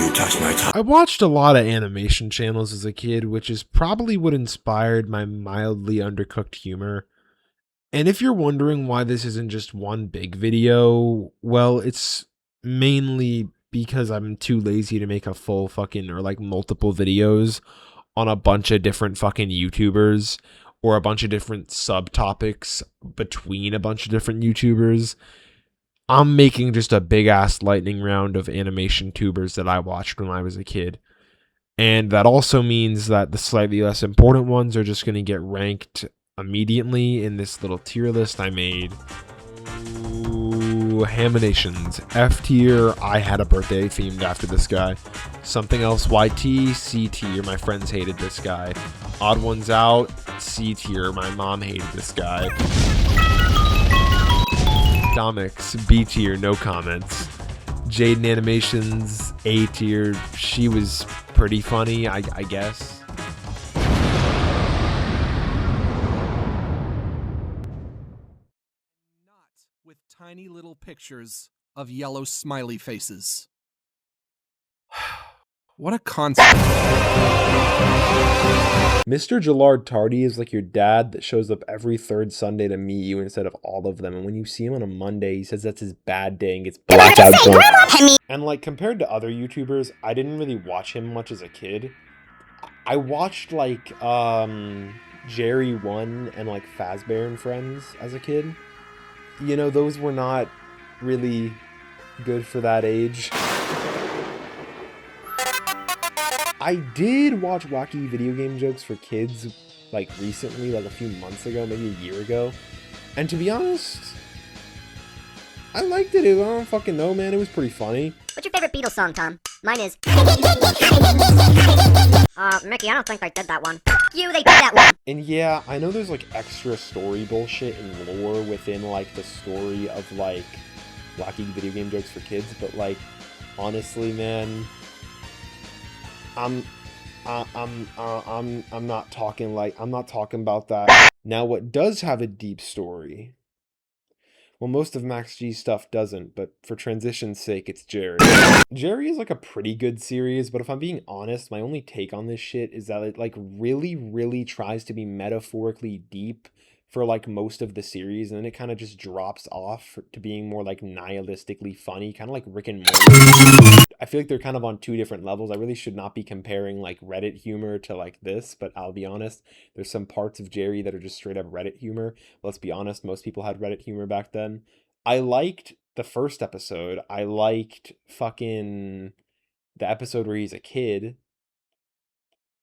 You touch my tongue. I watched a lot of animation channels as a kid, which is probably what inspired my mildly undercooked humor. And if you're wondering why this isn't just one big video, well, it's mainly because I'm too lazy to make a full fucking or like multiple videos on a bunch of different fucking YouTubers or a bunch of different subtopics between a bunch of different YouTubers. I'm making just a big ass lightning round of animation tubers that I watched when I was a kid. And that also means that the slightly less important ones are just going to get ranked immediately in this little tier list I made. Ooh, Haminations. F tier, I had a birthday themed after this guy. Something else, YT. C tier, my friends hated this guy. Odd Ones Out. C tier, my mom hated this guy. Comics, B tier, no comments. Jaden Animations, A tier. She was pretty funny, I guess. Not with tiny little pictures of yellow smiley faces. What a concept. Mr. Gillard Tardy is like your dad that shows up every third Sunday to meet you instead of all of them. And when you see him on a Monday, he says that's his bad day and gets blackout drunk. And like compared to other YouTubers, I didn't really watch him much as a kid. I watched like Jerry One and like Fazbear and Friends as a kid. You know, those were not really good for that age. I did watch wacky video game jokes for kids like recently, like a few months ago, maybe a year ago. And to be honest, I liked it. I don't fucking know, man. It was pretty funny. What's your favorite Beatles song, Tom? Mine is... Mickey, I don't think they did that one. You, they did that one! And yeah, I know there's like extra story bullshit and lore within like the story of like wacky video game jokes for kids, but like, honestly, man, I'm not talking about that. Now, what does have a deep story? Well, most of Max G's stuff doesn't, but for transition's sake, it's Jerry. Jerry is like a pretty good series, but if I'm being honest, my only take on this shit is that it like really, really tries to be metaphorically deep for like most of the series, and then it kind of just drops off to being more like nihilistically funny, kind of like Rick and Morty. I feel like they're kind of on two different levels. I really should not be comparing like Reddit humor to like this, but I'll be honest, there's some parts of Jerry that are just straight up Reddit humor. Let's be honest, most people had Reddit humor back then. I liked the first episode. I liked fucking the episode where he's a kid,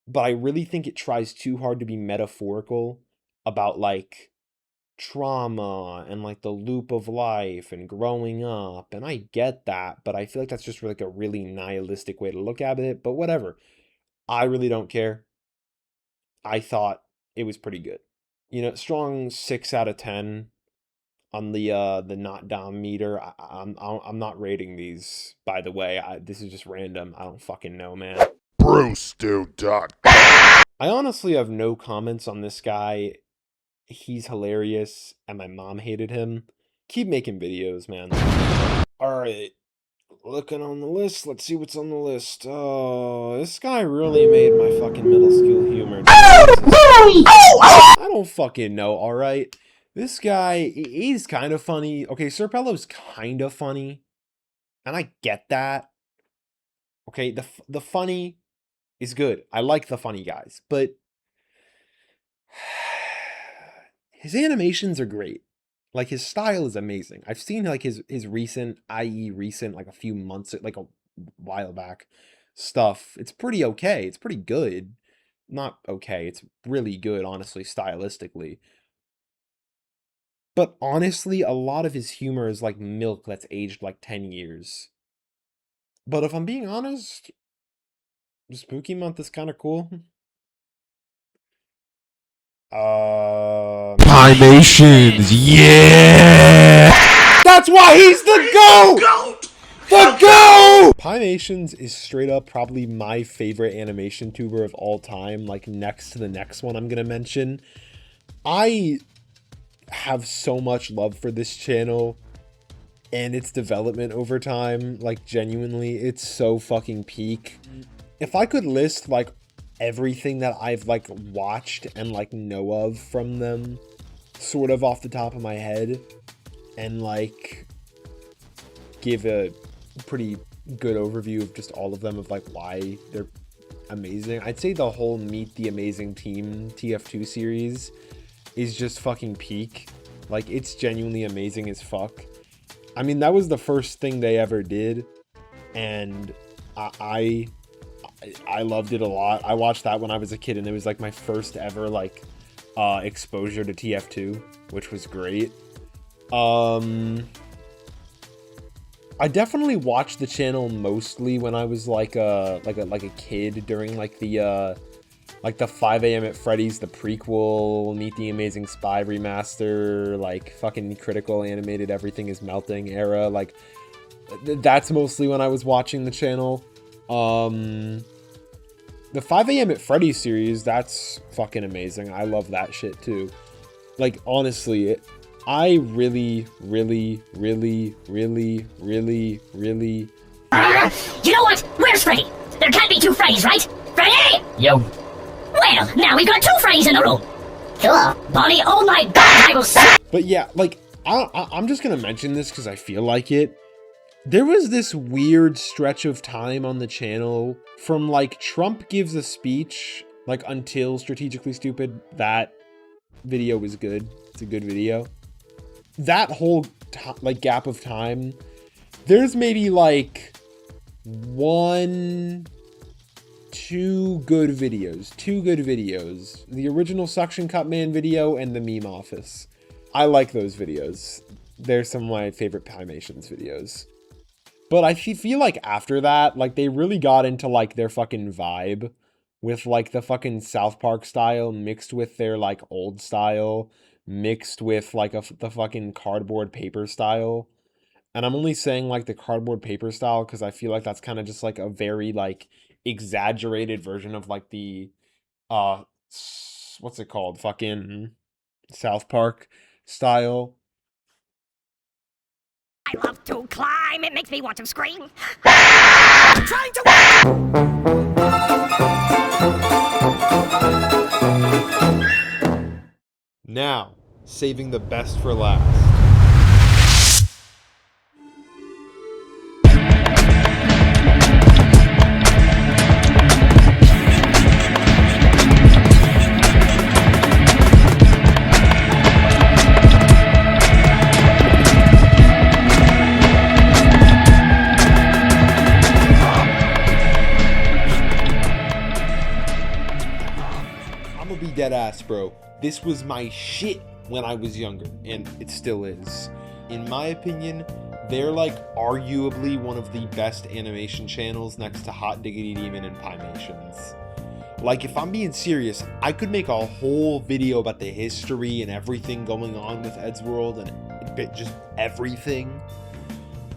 but I really think it tries too hard to be metaphorical about like trauma and like the loop of life and growing up, and I get that, but I feel like that's just like a really nihilistic way to look at it. But whatever, I really don't care. I thought it was pretty good, you know, strong 6 out of 10 on the not Dom meter. I'm not rating these, by the way. This is just random. I don't fucking know, man. Bruce.com. I honestly have no comments on this guy. He's hilarious, and my mom hated him. Keep making videos, man. Alright, looking on the list. Let's see what's on the list. Oh, this guy really made my fucking middle school humor. I don't fucking know, alright? This guy, he's kind of funny. Okay, Sir Pello's kind of funny, and I get that. Okay, the funny is good. I like the funny guys, but his animations are great. Like, his style is amazing. I've seen like his recent, i.e. recent, like a few months, like a while back stuff. It's pretty okay. It's pretty good. Not okay. It's really good, honestly, stylistically. But honestly, a lot of his humor is like milk that's aged like 10 years. But if I'm being honest, Spooky Month is kind of cool. Pimations, yeah! That's why he's the GOAT! The GOAT! Pimations is straight up probably my favorite animation tuber of all time, like next to the next one I'm gonna mention. I have so much love for this channel. and its development over time, like genuinely, it's so fucking peak. If I could list like everything that I've like watched and like know of from them sort of off the top of my head and like give a pretty good overview of just all of them of like why they're amazing, I'd say the whole Meet the Amazing Team TF2 series is just fucking peak. Like, it's genuinely amazing as fuck. I mean, that was the first thing they ever did, and I loved it a lot. I watched that when I was a kid, and it was like my first ever like exposure to TF2, which was great. I definitely watched the channel mostly when I was like a kid during like the 5 a.m. at Freddy's, the prequel, Meet the Amazing Spy remaster, like fucking critical animated Everything is Melting era. Like that's mostly when I was watching the channel. The 5 a.m. at Freddy's series, that's fucking amazing. I love that shit too. Like honestly, I really. You know what? Where's Freddy? There can't be two Freddys, right? Freddy! Yo. Well, now we've got two Freddys in a row. Cool. Bonnie, oh my god, I will see. But yeah, like, I'm just gonna mention this because I feel like it. There was this weird stretch of time on the channel from, like, Trump gives a speech, like, until Strategically Stupid. That video was good. It's a good video. That whole, like, gap of time, there's maybe, like, two good videos. The original Suction Cup Man video and the Meme Office. I like those videos. They're some of my favorite Pimations videos. But I feel like after that, like, they really got into, like, their fucking vibe with, like, the fucking South Park style mixed with their, like, old style mixed with, like, the fucking cardboard paper style. And I'm only saying, like, the cardboard paper style because I feel like that's kind of just, like, a very, like, exaggerated version of, like, the, what's it called? Fucking South Park style. I love to climb. It makes me want to scream. I'm trying to... Now, saving the best for last. I'm gonna be dead ass, bro. This was my shit when I was younger, and it still is. In my opinion, they're like arguably one of the best animation channels next to Hot Diggity Demon and Pimations. Like, if I'm being serious, I could make a whole video about the history and everything going on with Ed's World and just everything.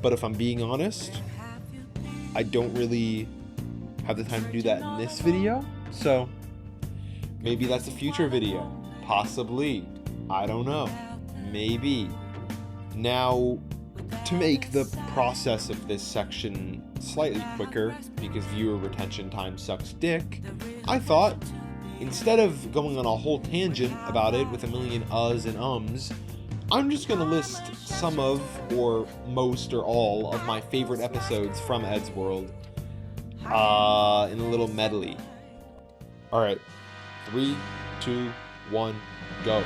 But if I'm being honest, I don't really have the time to do that in this video. So maybe that's a future video. Possibly. I don't know. Maybe. Now, to make the process of this section slightly quicker, because viewer retention time sucks dick, I thought, instead of going on a whole tangent about it with a million uhs and ums, I'm just gonna list some of, or most, or all of my favorite episodes from Ed's World in a little medley. Alright. 3, 2, 1, go.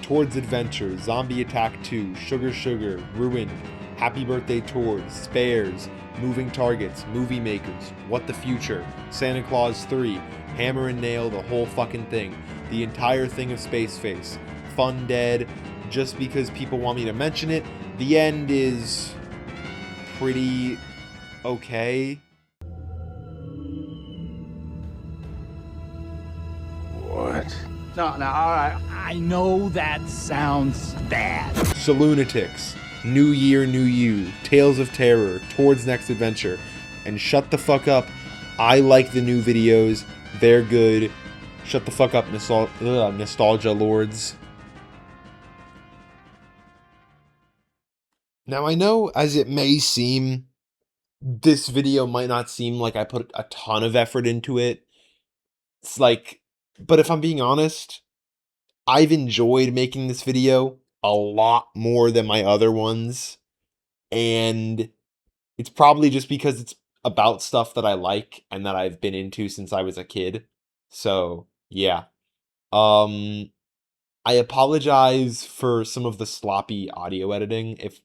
Towards Adventure, Zombie Attack 2, Sugar Sugar, Ruined, Happy Birthday Tours, Spares, Moving Targets, Movie Makers, What the Future, Santa Claus 3, Hammer and Nail, the whole fucking thing, the entire thing of Space Face, Fun Dead, just because people want me to mention it. The end is pretty okay. What? No, alright. I know that sounds bad. Saloonatics, New Year, New You, Tales of Terror, Towards Next Adventure, and Shut the Fuck Up. I like the new videos. They're good. Shut the fuck up, Nostalgia Lords. Now, I know, as it may seem, this video might not seem like I put a ton of effort into it. It's like, but if I'm being honest, I've enjoyed making this video a lot more than my other ones. And it's probably just because it's about stuff that I like and that I've been into since I was a kid. So, yeah. I apologize for some of the sloppy audio editing if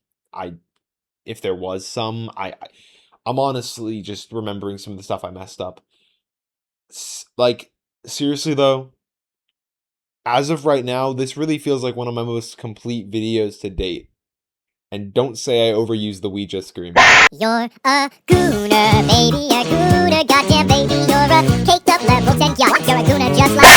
there was some. I'm honestly just remembering some of the stuff I messed up. Like, seriously though, as of right now, this really feels like one of my most complete videos to date. And don't say I overuse the Ouija scream. You're a gooner, baby, a gooner, goddamn baby, you're a caked up level 10 yacht, you're a gooner just like